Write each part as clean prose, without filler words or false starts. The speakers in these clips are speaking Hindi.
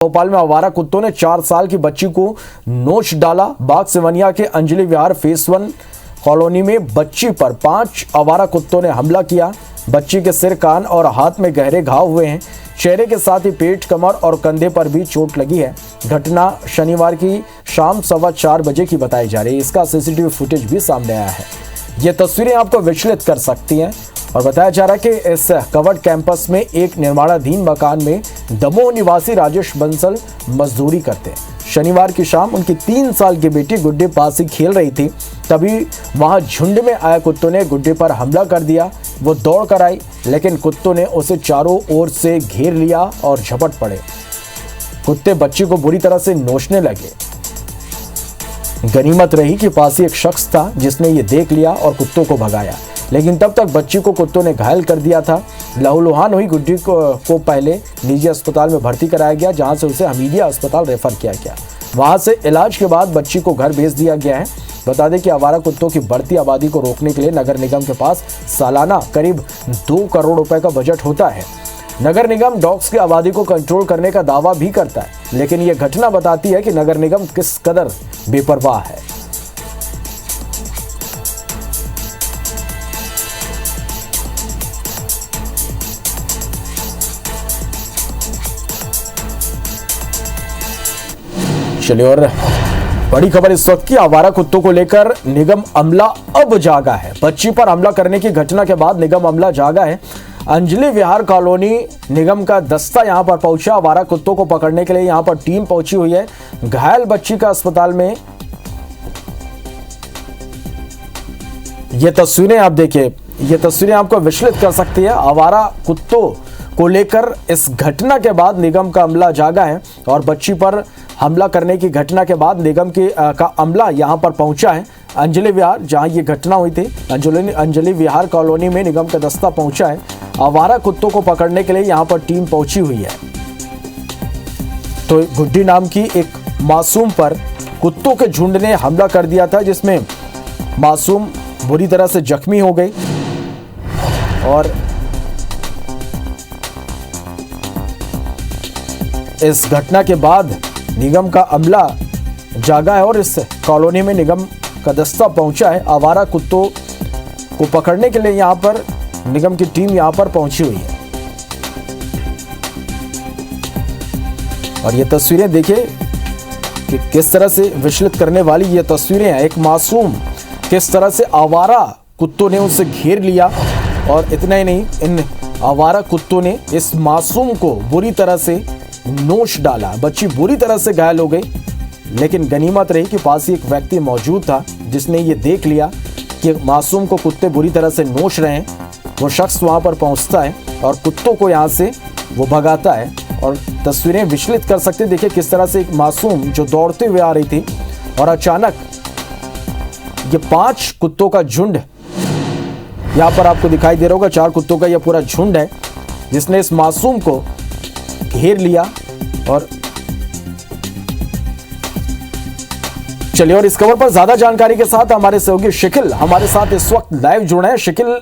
भोपाल में आवारा कुत्तों ने 4 साल की बच्ची को नोच डाला। बाग सिवनिया के अंजलि विहार फेस 1 कॉलोनी में बच्ची पर 5 आवारा कुत्तों ने हमला किया। बच्ची के सिर, कान और हाथ में गहरे घाव हुए हैं। चेहरे के साथ ही पेट, कमर और कंधे पर भी चोट लगी है। घटना शनिवार की शाम 4:15 बजे की बताई जा रही है। इसका सीसीटीवी फुटेज भी सामने आया है। ये तस्वीरें आपको विचलित कर सकती हैं और बताया जा रहा है कि इस कवर्ड कैंपस में एक निर्माणाधीन मकान में दमोह निवासी राजेश बंसल मजदूरी करते हैं। शनिवार की शाम उनकी 3 साल की बेटी गुड्डे पास ही खेल रही थी, तभी वहां झुंड में आए कुत्तों ने गुड्डे पर हमला कर दिया। वो दौड़ कर आई, लेकिन कुत्तों ने उसे चारों ओर से घेर लिया और झपट पड़े। कुत्ते बच्ची को बुरी तरह से नोचने लगे। गनीमत रही कि पास ही एक शख्स था जिसने ये देख लिया और कुत्तों को भगाया, लेकिन तब तक बच्ची को कुत्तों ने घायल कर दिया था। लहूलुहान हुई गुड्डी को पहले निजी अस्पताल में भर्ती कराया गया, जहां से उसे हमीदिया अस्पताल रेफर किया गया। वहां से इलाज के बाद बच्ची को घर भेज दिया गया है। बता दें कि आवारा कुत्तों की बढ़ती आबादी को रोकने के लिए नगर निगम के पास सालाना करीब 2 करोड़ रुपए का बजट होता है। नगर निगम डॉग्स की आबादी को कंट्रोल करने का दावा भी करता है, लेकिन यह घटना बताती है कि नगर निगम किस कदर बेपरवाह है। चलिए, और बड़ी खबर इस वक्त की, आवारा कुत्तों को लेकर निगम अमला अब जागा है। बच्ची पर हमला करने की घटना के बाद निगम अमला जागा है। अंजलि विहार कॉलोनी निगम का दस्ता यहां पर पहुंचा। आवारा कुत्तों को पकड़ने के लिए यहां पर टीम पहुंची हुई है। घायल बच्ची का अस्पताल में, ये तस्वीरें आप देखिए, ये तस्वीरें आपको विचलित कर सकती है। आवारा कुत्तों को लेकर इस घटना के बाद निगम का अमला जागा है और बच्ची पर हमला करने की घटना के बाद निगम का अमला यहां पर पहुंचा है। अंजलि विहार, जहां ये घटना हुई थी, अंजलि विहार कॉलोनी में निगम का दस्ता पहुंचा है। आवारा कुत्तों को पकड़ने के लिए यहां पर टीम पहुंची हुई है। तो गुड्डी नाम की एक मासूम पर कुत्तों के झुंड ने हमला कर दिया था, जिसमें मासूम बुरी तरह से जख्मी हो गई। और इस घटना के बाद निगम का अमला जागा है और इस कॉलोनी में निगम का दस्ता पहुंचा है। आवारा कुत्तों को पकड़ने के लिए यहां पर निगम की टीम यहां पर पहुंची हुई है। और ये तस्वीरें देखिए कि किस तरह से विचलित करने वाली ये तस्वीरें हैं। एक मासूम किस तरह से आवारा कुत्तों ने उसे घेर लिया, और इतना ही नहीं, इन आवारा कुत्तों ने इस मासूम को बुरी तरह से नोच डाला। बच्ची बुरी तरह से घायल हो गई, लेकिन गनीमत रही कि पास ही एक व्यक्ति मौजूद था जिसने ये देख लिया कि मासूम को कुत्ते बुरी तरह से नोच रहे हैं। वो शख्स वहां पर पहुंचता है और कुत्तों को यहां से वो भगाता है। और तस्वीरें विचलित कर सकते, देखिए किस तरह से एक मासूम जो दौड़ते हुए आ रही थी और अचानक ये 5 कुत्तों का झुंड यहां पर आपको दिखाई दे रहा होगा। 4 कुत्तों का यह पूरा झुंड है जिसने इस मासूम को घेर लिया। और चलिए, और इस खबर पर ज्यादा जानकारी के साथ हमारे सहयोगी शिकिल हमारे साथ इस वक्त लाइव जुड़े हैं। शिकिल,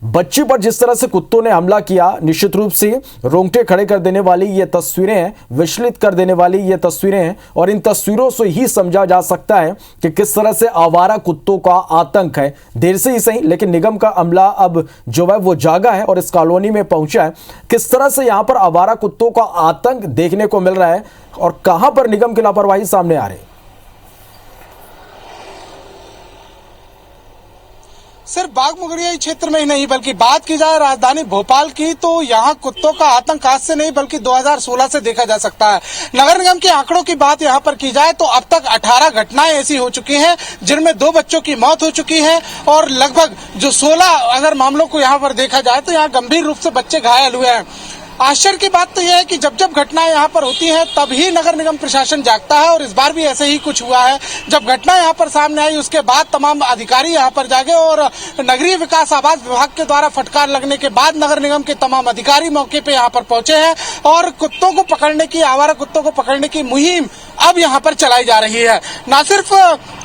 बच्ची पर जिस तरह से कुत्तों ने हमला किया, निश्चित रूप से रोंगटे खड़े कर देने वाली ये तस्वीरें हैं, विचलित कर देने वाली ये तस्वीरें हैं। और इन तस्वीरों से ही समझा जा सकता है कि किस तरह से आवारा कुत्तों का आतंक है। देर से ही सही, लेकिन निगम का अमला अब जो है वो जागा है और इस कॉलोनी में पहुंचा है। किस तरह से यहां पर आवारा कुत्तों का आतंक देखने को मिल रहा है और कहां पर निगम की लापरवाही सामने आ रही है? सिर्फ बाग मुगलिया क्षेत्र में ही नहीं, बल्कि बात की जाए राजधानी भोपाल की, तो यहाँ कुत्तों का आतंक आज से नहीं बल्कि 2016 से देखा जा सकता है। नगर निगम के आंकड़ों की बात यहाँ पर की जाए तो अब तक 18 घटनाएं ऐसी हो चुकी हैं जिनमें 2 बच्चों की मौत हो चुकी है और लगभग जो 16 अगर मामलों को यहाँ पर देखा जाए तो यहाँ गंभीर रूप से बच्चे घायल हुए हैं। आश्चर्य की बात तो यह है कि जब जब घटनाएं यहाँ पर होती हैं तभी नगर निगम प्रशासन जागता है, और इस बार भी ऐसे ही कुछ हुआ है। जब घटना यहाँ पर सामने आई उसके बाद तमाम अधिकारी यहाँ पर जागे और नगरीय विकास आवास विभाग के द्वारा फटकार लगने के बाद नगर निगम के तमाम अधिकारी मौके पे यहाँ पर पहुंचे हैं और कुत्तों को पकड़ने की, आवारा कुत्तों को पकड़ने की मुहिम अब यहाँ पर चलाई जा रही है। न सिर्फ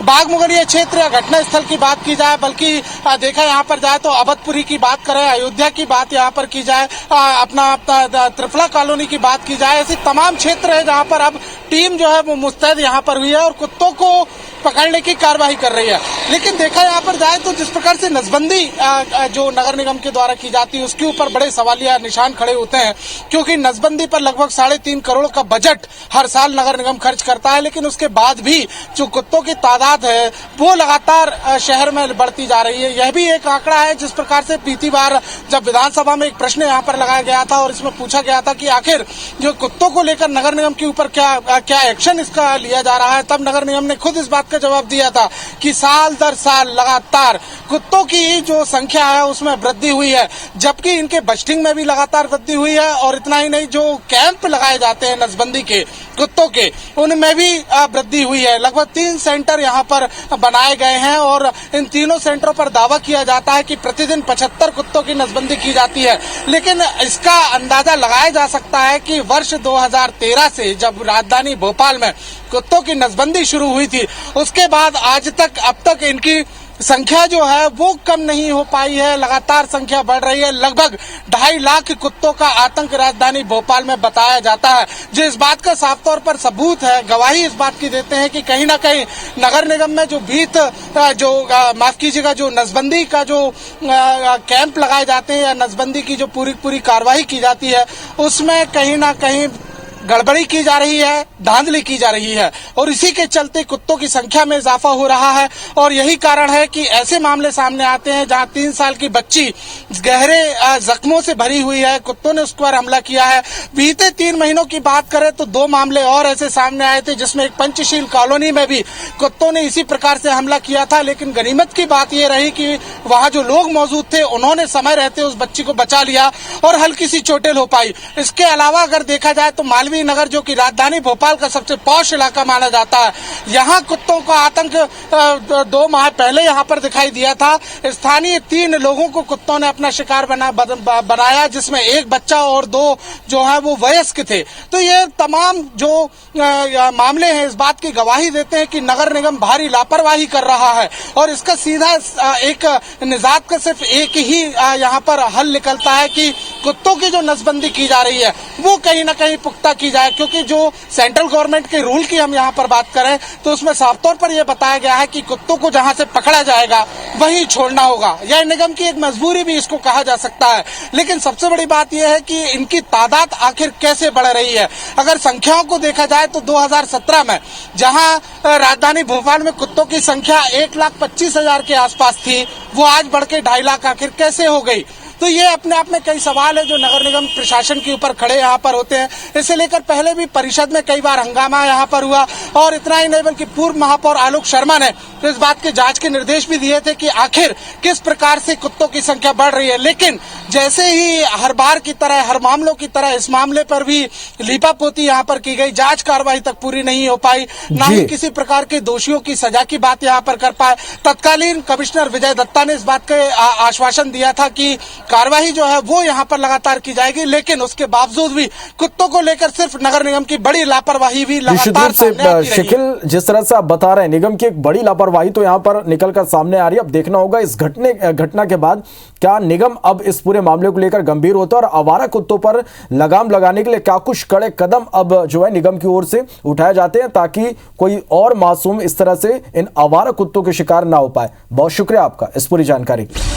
बाग मुगलिया क्षेत्र या घटना स्थल की बात की जाए, बल्कि देखा यहाँ पर जाए तो अवधपुरी की बात करें, अयोध्या की बात यहाँ पर की जाए, अपना त्रिफला कॉलोनी की बात की जाए, ऐसी तमाम क्षेत्र है जहाँ पर अब टीम जो है वो मुस्तैद यहाँ पर हुई है और कुत्तों को पकड़ने की कार्रवाई कर रही है। लेकिन देखा यहाँ पर जाए तो जिस प्रकार से नसबंदी जो नगर निगम के द्वारा की जाती है उसके ऊपर बड़े सवालिया निशान खड़े होते हैं, क्योंकि नसबंदी पर लगभग 3.5 करोड़ का बजट हर साल नगर निगम खर्च करता है। लेकिन उसके बाद भी जो कुत्तों की तादाद है वो लगातार शहर में बढ़ती जा रही है। यह भी एक आंकड़ा है। जिस प्रकार से बीती बार जब विधानसभा में एक प्रश्न यहाँ पर लगाया गया था और इसमें पूछा गया था कि आखिर जो कुत्तों को लेकर नगर निगम के ऊपर क्या एक्शन इसका लिया जा रहा है, तब नगर निगम ने खुद इस बात का जवाब दिया था कि साल दर साल लगातार कुत्तों की जो संख्या है उसमें वृद्धि हुई है, जबकि इनके बस्टिंग में भी लगातार वृद्धि हुई है। और इतना ही नहीं, जो कैंप लगाए जाते हैं नसबंदी के कुत्तों के, उनमें भी वृद्धि हुई है। लगभग 3 सेंटर यहाँ पर बनाए गए हैं और इन तीनों सेंटरों पर दावा किया जाता है कि प्रतिदिन 75 कुत्तों की नसबंदी की जाती है। लेकिन इसका अंदाजा लगाया जा सकता है कि वर्ष 2013 से जब राजधानी भोपाल में कुत्तों की नसबंदी शुरू हुई थी, उसके बाद आज तक अब तक इनकी संख्या जो है वो कम नहीं हो पाई है। लगातार संख्या बढ़ रही है। लगभग 2.5 लाख कुत्तों का आतंक राजधानी भोपाल में बताया जाता है, जो इस बात का साफ तौर पर सबूत है, गवाही इस बात की देते हैं कि कहीं ना कहीं नगर निगम में जो माफ कीजिएगा, जो नसबंदी का जो कैंप लगाए जाते हैं या नसबंदी की जो पूरी कार्रवाई की जाती है, उसमें कहीं ना कहीं गड़बड़ी की जा रही है, धांधली की जा रही है और इसी के चलते कुत्तों की संख्या में इजाफा हो रहा है। और यही कारण है कि ऐसे मामले सामने आते हैं जहां 3 साल की बच्ची गहरे जख्मों से भरी हुई है, कुत्तों ने उस पर हमला किया है। बीते 3 महीनों की बात करें तो 2 मामले और ऐसे सामने आए थे, जिसमें एक पंचशील कॉलोनी में भी कुत्तों ने इसी प्रकार से हमला किया था। लेकिन गनीमत की बात यह रही कि वहां जो लोग मौजूद थे उन्होंने समय रहते उस बच्ची को बचा लिया और हल्की सी चोटें हो पाई। इसके अलावा अगर देखा जाए तो मालवीय नगर, जो कि राजधानी भोपाल का सबसे पॉश इलाका माना जाता है, यहाँ कुत्तों का आतंक 2 माह पहले यहाँ पर दिखाई दिया था। स्थानीय 3 लोगों को कुत्तों ने अपना शिकार बनाया, जिसमें एक बच्चा और 2 जो है वो वयस्क थे। तो ये तमाम जो मामले हैं इस बात की गवाही देते हैं कि नगर निगम भारी लापरवाही कर रहा है और इसका सीधा एक निजात का सिर्फ एक ही यहाँ पर हल निकलता है कि कुत्तों की जो नसबंदी की जा रही है वो कहीं ना कहीं पुख्ता की जाए। क्योंकि जो सेंट्रल गवर्नमेंट के रूल की हम यहाँ पर बात करें तो उसमें साफ तौर पर यह बताया गया है कि कुत्तों को जहां से पकड़ा जाएगा वहीं छोड़ना होगा। यह निगम की एक मजबूरी भी इसको कहा जा सकता है। लेकिन सबसे बड़ी बात यह है कि इनकी तादाद आखिर कैसे बढ़ रही है। अगर संख्याओं को देखा जाए तो 2017 में जहां राजधानी भोपाल में कुत्तों की संख्या 1,25,000 के आसपास थी, वो आज बढ़ के 2.5 लाख आखिर कैसे हो गई। तो ये अपने आप में कई सवाल है जो नगर निगम प्रशासन के ऊपर खड़े यहाँ पर होते हैं। इसे लेकर पहले भी परिषद में कई बार हंगामा यहाँ पर हुआ और इतना ही नहीं बल्कि पूर्व महापौर आलोक शर्मा ने तो इस बात के जांच के निर्देश भी दिए थे कि आखिर किस प्रकार से कुत्तों की संख्या बढ़ रही है। लेकिन जैसे ही हर बार की तरह, हर मामलों की तरह इस मामले पर भी लीपापोती यहाँ पर की गई, जांच कार्रवाई तक पूरी नहीं हो पाई, न ही किसी प्रकार के दोषियों की सजा की बात यहाँ पर कर पाए। तत्कालीन कमिश्नर विजय दत्ता ने इस बात का आश्वासन दिया था कि कार्रवाई जो है वो यहाँ पर लगातार की जाएगी, लेकिन उसके बावजूद भी कुत्तों को लेकर सिर्फ नगर निगम की बड़ी लापरवाही भी लगातार सामने आती रही। शकील, जिस तरह से आप बता रहे हैं निगम की एक बड़ी लापरवाही तो यहाँ पर निकलकर सामने आ रही है। अब देखना होगा इस घटना के बाद क्या निगम अब इस पूरे मामले को लेकर गंभीर होता है और आवारा कुत्तों पर लगाम लगाने के लिए क्या कुछ कड़े कदम अब जो है निगम की ओर से उठाए जाते हैं ताकि कोई और मासूम इस तरह से इन आवारा कुत्तों के शिकार ना हो पाए। बहुत शुक्रिया आपका इस पूरी जानकारी।